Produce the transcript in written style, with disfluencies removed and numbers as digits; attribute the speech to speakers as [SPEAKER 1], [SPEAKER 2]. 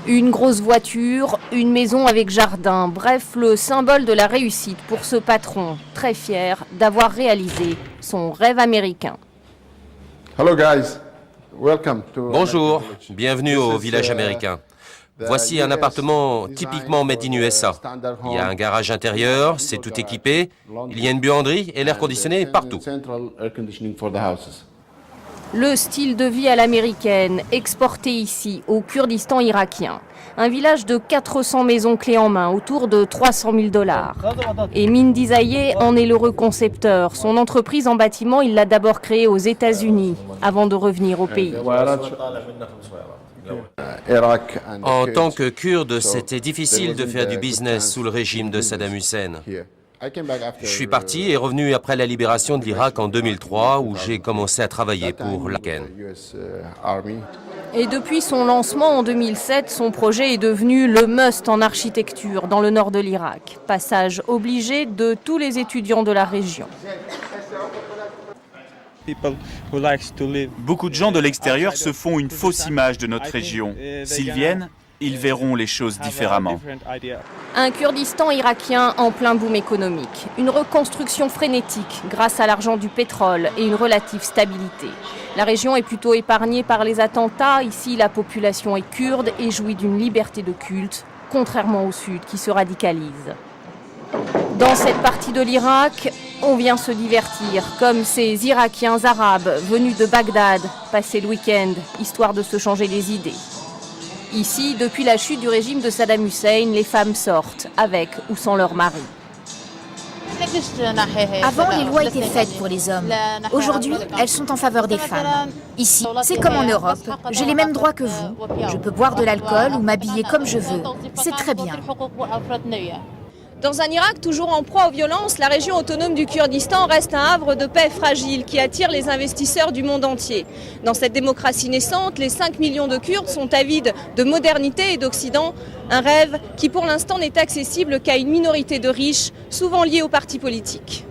[SPEAKER 1] Une grosse voiture, une maison avec jardin, bref, le symbole de la réussite pour ce patron, très fier d'avoir réalisé son rêve américain.
[SPEAKER 2] Bonjour, bienvenue au village américain. Voici un appartement typiquement made in USA. Il y a un garage intérieur, c'est tout équipé, il y a une buanderie et l'air conditionné partout.
[SPEAKER 1] Le style de vie à l'américaine, exporté ici, au Kurdistan irakien. Un village de 400 maisons clés en main, autour de 300 000 $. Et Mindy Zayeh en est l'heureux concepteur. Son entreprise en bâtiment, il l'a d'abord créée aux États-Unis, avant de revenir au pays.
[SPEAKER 2] En tant que Kurde, c'était difficile de faire du business sous le régime de Saddam Hussein. Je suis parti et revenu après la libération de l'Irak en 2003, où j'ai commencé à travailler pour l'Afghan.
[SPEAKER 1] Et depuis son lancement en 2007, son projet est devenu le must en architecture dans le nord de l'Irak. Passage obligé de tous les étudiants de la région.
[SPEAKER 3] Beaucoup de gens de l'extérieur se font une fausse image de notre région. S'ils viennent, ils verront les choses différemment.
[SPEAKER 1] Un Kurdistan irakien en plein boom économique. Une reconstruction frénétique grâce à l'argent du pétrole et une relative stabilité. La région est plutôt épargnée par les attentats. Ici, la population est kurde et jouit d'une liberté de culte, contrairement au sud qui se radicalise. Dans cette partie de l'Irak, on vient se divertir, comme ces Irakiens arabes venus de Bagdad, passer le week-end, histoire de se changer les idées. Ici, depuis la chute du régime de Saddam Hussein, les femmes sortent, avec ou sans leur mari.
[SPEAKER 4] Avant, les lois étaient faites pour les hommes. Aujourd'hui, elles sont en faveur des femmes. Ici, c'est comme en Europe. J'ai les mêmes droits que vous. Je peux boire de l'alcool ou m'habiller comme je veux. C'est très bien.
[SPEAKER 1] Dans un Irak toujours en proie aux violences, la région autonome du Kurdistan reste un havre de paix fragile qui attire les investisseurs du monde entier. Dans cette démocratie naissante, les 5 millions de Kurdes sont avides de modernité et d'Occident, un rêve qui pour l'instant n'est accessible qu'à une minorité de riches, souvent liés aux partis politiques.